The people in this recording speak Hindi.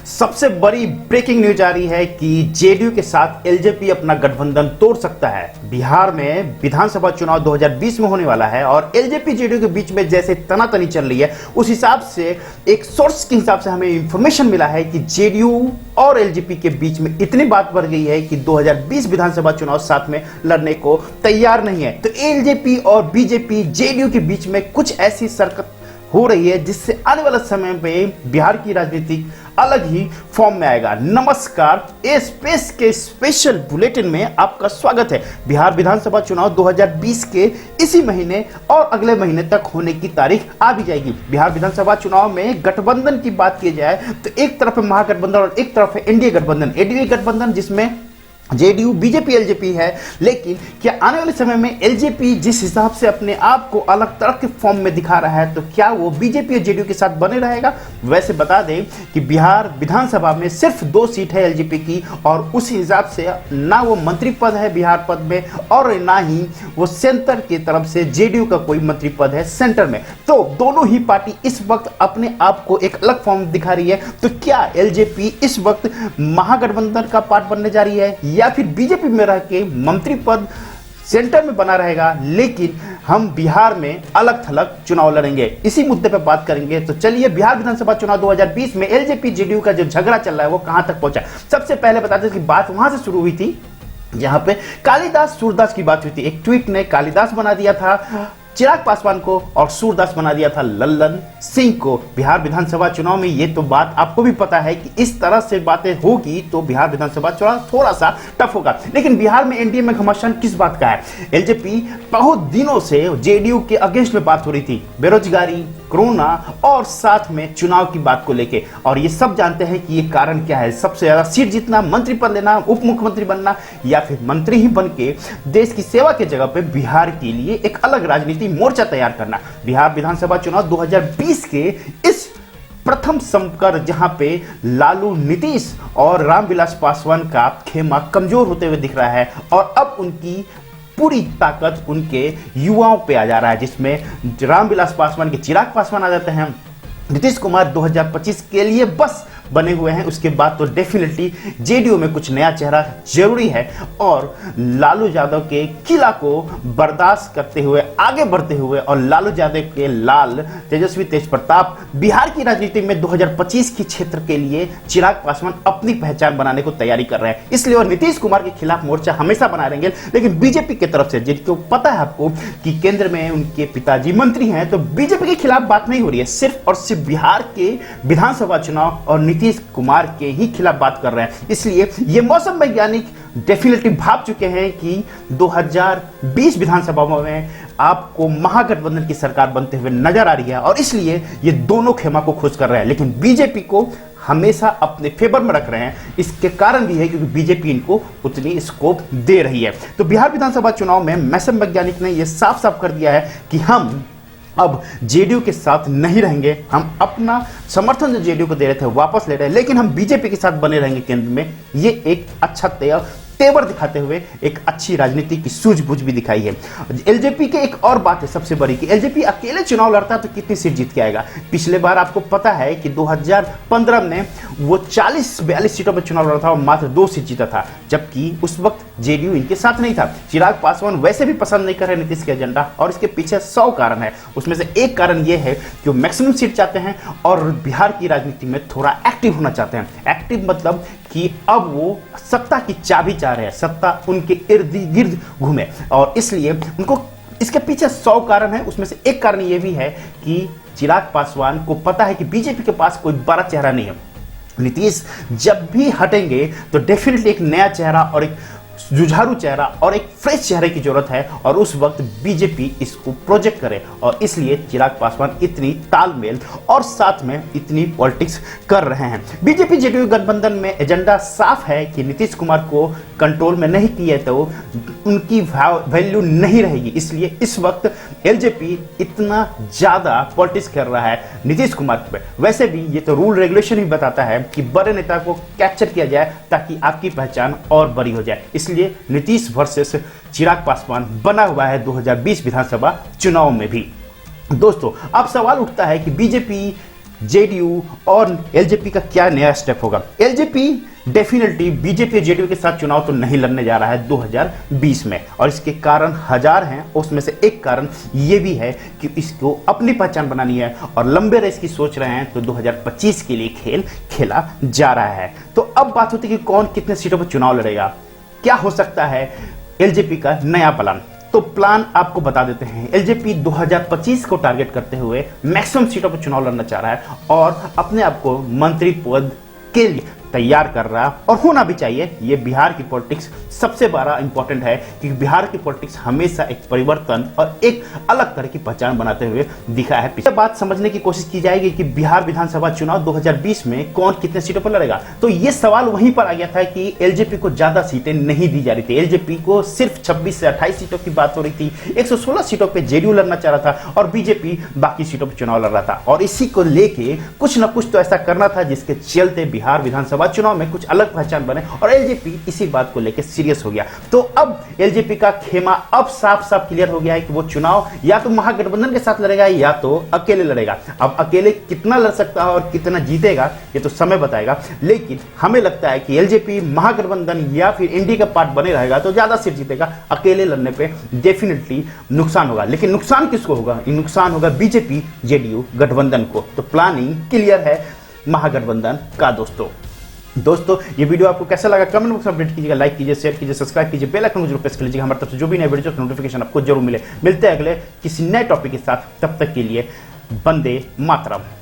सबसे बड़ी ब्रेकिंग न्यूज आ रही है कि जेडीयू के साथ एलजेपी अपना गठबंधन तोड़ सकता है। बिहार में विधानसभा चुनाव 2020 में होने वाला है और एलजेपी जेडीयू के बीच में जैसे तनातनी चल रही है, उस हिसाब से एक सोर्स के हिसाब से हमें इंफॉर्मेशन मिला है कि जेडीयू और एलजेपी के बीच में इतनी बात बढ़ गई है कि 2020 विधानसभा चुनाव साथ में लड़ने को तैयार नहीं है। तो एलजेपी और बीजेपी जेडीयू के बीच में कुछ ऐसी सरकत हो रही है जिससे आने वाले समय में बिहार की राजनीति अलग ही फॉर्म में आएगा। नमस्कार, ए स्पेस के स्पेशल बुलेटिन में आपका स्वागत है। बिहार विधानसभा चुनाव 2020 के इसी महीने और अगले महीने तक होने की तारीख आ भी जाएगी। बिहार विधानसभा चुनाव में गठबंधन की बात की जाए तो एक तरफ है महागठबंधन और एक तरफ है एनडीए गठबंधन। एनडीए गठबंधन जिसमें जेडीयू बीजेपी एलजेपी है, लेकिन क्या आने वाले समय में एलजेपी जिस हिसाब से अपने आप को अलग तरह के फॉर्म में दिखा रहा है, तो क्या वो बीजेपी और जेडीयू के साथ बने रहेगा? वैसे बता दें कि बिहार विधानसभा में सिर्फ 2 सीट है एलजेपी की और उस हिसाब से ना वो मंत्री पद है बिहार पद में और ना ही वो सेंटर की तरफ से जेडीयू का कोई मंत्री पद है सेंटर में। तो दोनों ही पार्टी इस वक्त अपने आप को एक अलग फॉर्म दिखा रही है। तो क्या एलजेपी इस वक्त महागठबंधन का पार्ट बनने जा रही है या फिर बीजेपी में रह के मंत्री पद सेंटर में बना रहेगा, लेकिन हम बिहार में अलग थलग चुनाव लड़ेंगे? इसी मुद्दे पर बात करेंगे। तो चलिए, बिहार विधानसभा चुनाव 2020 में एलजेपी जेडीयू का जो झगड़ा चल रहा है वो कहां तक पहुंचा। सबसे पहले बताते हैं कि बात वहां से शुरू हुई थी जहां पे कालिदास सूरदास की बात हुई थी। एक ट्वीट ने कालिदास बना दिया था चिराग पासवान को और सूरदास बना दिया था लल्लन सिंह को। बिहार विधानसभा चुनाव में ये तो बात आपको भी पता है कि इस तरह से बातें होगी तो बिहार विधानसभा चुनाव थोड़ा सा टफ होगा। लेकिन बिहार में एनडीए में घमासान किस बात का है? एलजेपी बहुत दिनों से जेडीयू के अगेंस्ट में बात हो रही थी, बेरोजगारी, कोरोना और साथ में चुनाव की बात को लेके। और ये सब जानते हैं कि ये कारण क्या है, सबसे ज्यादा सीट जीतना, मंत्री पद लेना, उप मुख्यमंत्री बनना या फिर मंत्री ही बन के देश की सेवा के जगह पे बिहार के लिए एक अलग राजनीति मोर्चा तैयार करना। बिहार विधानसभा चुनाव 2020 के इस प्रथम संकर जहां पे लालू, नीतीश और रामविलास पासवान का खेमा कमजोर होते हुए दिख रहा है और अब उनकी पूरी ताकत उनके युवाओं पे आ जा रहा है, जिसमें रामविलास पासवान के चिराग पासवान आ जाते हैं, नीतीश कुमार 2025 के लिए बस बने हुए हैं। उसके बाद तो डेफिनेटली जेडीयू में कुछ नया चेहरा जरूरी है और लालू यादव के किला को बर्दाश्त करते हुए आगे बढ़ते हुए और लालू यादव के लाल तेजस्वी तेज प्रताप बिहार की राजनीति में 2025 की क्षेत्र के लिए चिराग पासवान अपनी पहचान बनाने को तैयारी कर रहे हैं। इसलिए और नीतीश कुमार के खिलाफ मोर्चा हमेशा बना रहेंगे। लेकिन बीजेपी की तरफ से, जिनको पता है आपको कि केंद्र में उनके पिताजी मंत्री हैं, तो बीजेपी के खिलाफ बात नहीं हो रही है, सिर्फ और सिर्फ बिहार के विधानसभा चुनाव और नीतीश कुमार के ही खिलाफ बात कर रहे हैं। इसलिए ये मौसम वैज्ञानिक डेफिनेटली भाप चुके हैं कि 2020 विधानसभा में आपको महागठबंधन की सरकार बनते हुए नजर आ रही है और इसलिए ये दोनों खेमा को खुश कर रहे हैं। लेकिन बीजेपी को हमेशा अपने फेवर में रख रहे हैं। इसके कारण भी है क्योंकि बीजेपी इनको उतनी स्कोप दे रही है। तो बिहार विधानसभा चुनाव में मौसम वैज्ञानिक ने यह साफ साफ कर दिया है कि हम अब जेडीयू के साथ नहीं रहेंगे। हम अपना समर्थन जो जेडीयू को दे रहे थे वापस ले रहे हैं, लेकिन हम बीजेपी के साथ बने रहेंगे केंद्र में। ये एक अच्छा तेवर दिखाते हुए एक अच्छी राजनीति की सूझबूझ भी दिखाई है। एलजेपी के एक और बात है सबसे बड़ी कि एलजेपी अकेले चुनाव लड़ता तो कितनी सीट जीत के आएगा। पिछले बार आपको पता है कि 2015 में वो 40-42 सीटों पर चुनाव लड़ा था और मात्र 2 सीट जीता था, जबकि उस वक्त जेडीयू इनके साथ नहीं था। चिराग पासवान वैसे भी पसंद नहीं कर रहे नीतीश के एजेंडा और इसके पीछे 100 कारण है। उसमें से एक कारण ये है कि वो मैक्सिमम सीट चाहते हैं और बिहार की राजनीति में थोड़ा एक्टिव होना चाहते हैं। एक्टिव मतलब कि अब वो सत्ता की चाबी चाह रहे हैं, सत्ता उनके इर्द गिर्द घूमे और इसलिए उनको इसके पीछे 100 कारण है। उसमें से एक कारण ये भी है कि चिराग पासवान को पता है कि बीजेपी के पास कोई बड़ा चेहरा नहीं है। नीतीश जब भी हटेंगे तो डेफिनेटली एक नया चेहरा और एक जुझारू चेहरा और एक फ्रेश चेहरे की जरूरत है और उस वक्त बीजेपी इसको प्रोजेक्ट करे और इसलिए चिराग पासवान इतनी तालमेल और साथ में इतनी पॉलिटिक्स कर रहे हैं। बीजेपी जेडीयू गठबंधन में एजेंडा साफ है कि नीतीश कुमार को कंट्रोल में नहीं किए तो उनकी वैल्यू नहीं रहेगी। इसलिए इस वक्त एलजेपी इतना ज्यादा पॉलिटिक्स कर रहा है नीतीश कुमार पे। वैसे भी ये तो रूल रेगुलेशन ही बताता है कि बड़े नेता को कैप्चर किया जाए ताकि आपकी पहचान और बड़ी हो जाए। इसलिए नीतीश वर्सेस चिराग पासवान बना हुआ है 2020 विधानसभा चुनाव में भी। दोस्तों, अब सवाल उठता है कि बीजेपी जेडीयू और एलजेपी का क्या नया स्टेप होगा। एलजेपी डेफिनेटली बीजेपी जेडीयू के साथ चुनाव तो नहीं लड़ने जा रहा है 2020 में, और इसके कारण हजार हैं। उसमें से एक कारण यह भी है कि इसको अपनी पहचान बनानी है और लंबे रेस की सोच रहे हैं, तो 2025 के लिए खेल खेला जा रहा है। तो अब बात होती है कि कौन कितने सीटों पर चुनाव लड़ेगा, क्या हो सकता है एलजेपी का नया प्लान। तो प्लान आपको बता देते हैं। एलजेपी 2025 को टारगेट करते हुए मैक्सिमम सीटों पर चुनाव लड़ना चाह रहा है और अपने आप को मंत्री पद के लिए तैयार कर रहा है, और होना भी चाहिए। ये बिहार की पॉलिटिक्स सबसे बड़ा इंपॉर्टेंट है, क्योंकि बिहार की पॉलिटिक्स हमेशा एक परिवर्तन और एक अलग तरह की पहचान बनाते हुए दिखा है। पिछले बात समझने की कोशिश की जाएगी कि बिहार विधानसभा चुनाव 2020 में कौन कितने सीटों पर लड़ेगा। तो ये सवाल वहीं पर आ गया था कि एलजेपी को ज्यादा सीटें नहीं दी जा रही थी। एलजेपी को सिर्फ 26 से 28 सीटों की बात हो रही थी। 116 सीटों पर जेडीयू लड़ना चाह रहा था और बीजेपी बाकी सीटों पर चुनाव लड़ रहा था, और इसी को लेके कुछ ना कुछ तो ऐसा करना था जिसके चलते बिहार विधानसभा चुनाव में कुछ अलग पहचान बने, और एलजेपी इसी बात को लेकर सीरियस हो गया। तो अब एलजेपी का खेमा अब साफ साफ क्लियर हो गया है कि वो चुनाव या तो महागठबंधन के साथ लड़ेगा या तो अकेले लड़ेगा। अब अकेले कितना लड़ सकता है और कितना जीतेगा ये तो समय बताएगा, लेकिन हमें लगता है कि एलजेपी महागठबंधन या फिर एनडीए का पार्ट बने रहेगा तो ज्यादा सीट जीतेगा। अकेले लड़ने पे डेफिनेटली नुकसान होगा, लेकिन नुकसान किसको होगा? नुकसान होगा बीजेपी जेडीयू गठबंधन को। तो प्लानिंग क्लियर है महागठबंधन का। दोस्तों ये वीडियो आपको कैसा लगा कमेंट बॉक्स में अपडेट कीजिएगा, लाइक कीजिए, शेयर कीजिए, सब्सक्राइब कीजिए, बेल आइकन को जरूर प्रेस कर लीजिएगा। हमारे तरफ से जो भी नए वीडियो का नोटिफिकेशन आपको जरूर मिले। मिलते हैं अगले किसी नए टॉपिक के साथ, तब तक के लिए वंदे मातरम।